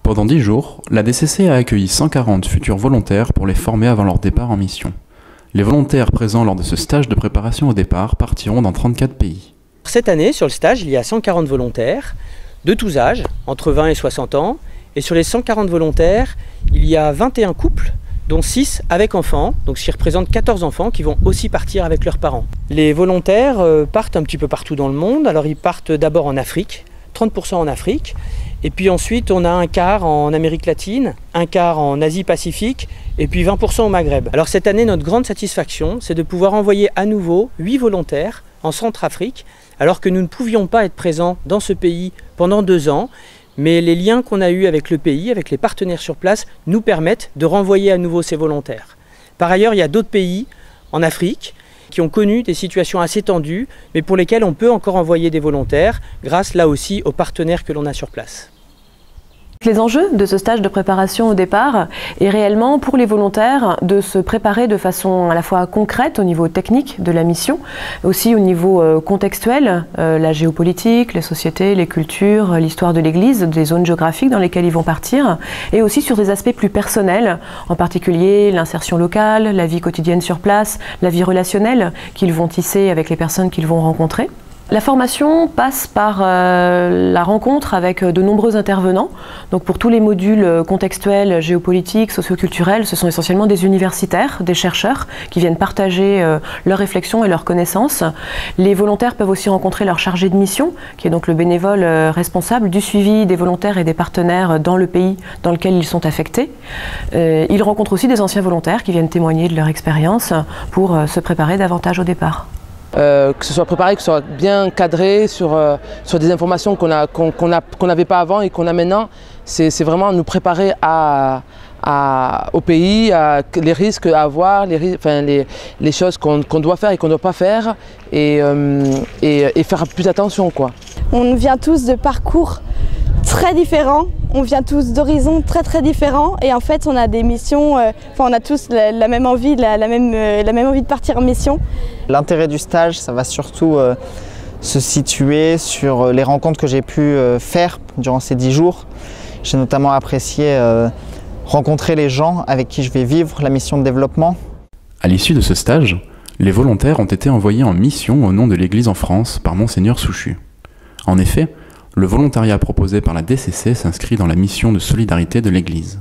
Pendant 10 jours, la DCC a accueilli 140 futurs volontaires pour les former avant leur départ en mission. Les volontaires présents lors de ce stage de préparation au départ partiront dans 34 pays. Cette année, sur le stage, il y a 140 volontaires de tous âges, entre 20 et 60 ans. Et sur les 140 volontaires, il y a 21 couples, dont 6 avec enfants, donc ce qui représente 14 enfants qui vont aussi partir avec leurs parents. Les volontaires partent un petit peu partout dans le monde. Alors ils partent d'abord en Afrique, 30% en Afrique, et puis ensuite on a un quart en Amérique latine, un quart en Asie-Pacifique, et puis 20% au Maghreb. Alors cette année, notre grande satisfaction, c'est de pouvoir envoyer à nouveau 8 volontaires en Centrafrique, alors que nous ne pouvions pas être présents dans ce pays pendant 2 ans. Mais les liens qu'on a eus avec le pays, avec les partenaires sur place, nous permettent de renvoyer à nouveau ces volontaires. Par ailleurs, il y a d'autres pays en Afrique qui ont connu des situations assez tendues, mais pour lesquelles on peut encore envoyer des volontaires, grâce là aussi aux partenaires que l'on a sur place. Les enjeux de ce stage de préparation au départ est réellement pour les volontaires de se préparer de façon à la fois concrète au niveau technique de la mission, aussi au niveau contextuel, la géopolitique, les sociétés, les cultures, l'histoire de l'Église, des zones géographiques dans lesquelles ils vont partir, et aussi sur des aspects plus personnels, en particulier l'insertion locale, la vie quotidienne sur place, la vie relationnelle qu'ils vont tisser avec les personnes qu'ils vont rencontrer. La formation passe par la rencontre avec de nombreux intervenants. Donc pour tous les modules contextuels, géopolitiques, socioculturels, ce sont essentiellement des universitaires, des chercheurs qui viennent partager leurs réflexions et leurs connaissances. Les volontaires peuvent aussi rencontrer leur chargé de mission, qui est donc le bénévole responsable du suivi des volontaires et des partenaires dans le pays dans lequel ils sont affectés. Ils rencontrent aussi des anciens volontaires qui viennent témoigner de leur expérience pour se préparer davantage au départ. Que ce soit préparé, que ce soit bien cadré sur des informations qu'on n'avait pas avant et qu'on a maintenant. C'est vraiment nous préparer au pays, les risques à avoir, les choses qu'on doit faire et qu'on ne doit pas faire et faire plus attention, quoi. On vient tous de parcours très différents, on vient tous d'horizons très différents et en fait on a des missions, on a tous la même envie, la même envie de partir en mission. L'intérêt du stage, ça va surtout se situer sur les rencontres que j'ai pu faire durant ces 10 jours. J'ai notamment apprécié rencontrer les gens avec qui je vais vivre la mission de développement. À l'issue de ce stage, les volontaires ont été envoyés en mission au nom de l'Église en France par Monseigneur Souchu. En effet, le volontariat proposé par la DCC s'inscrit dans la mission de solidarité de l'Église.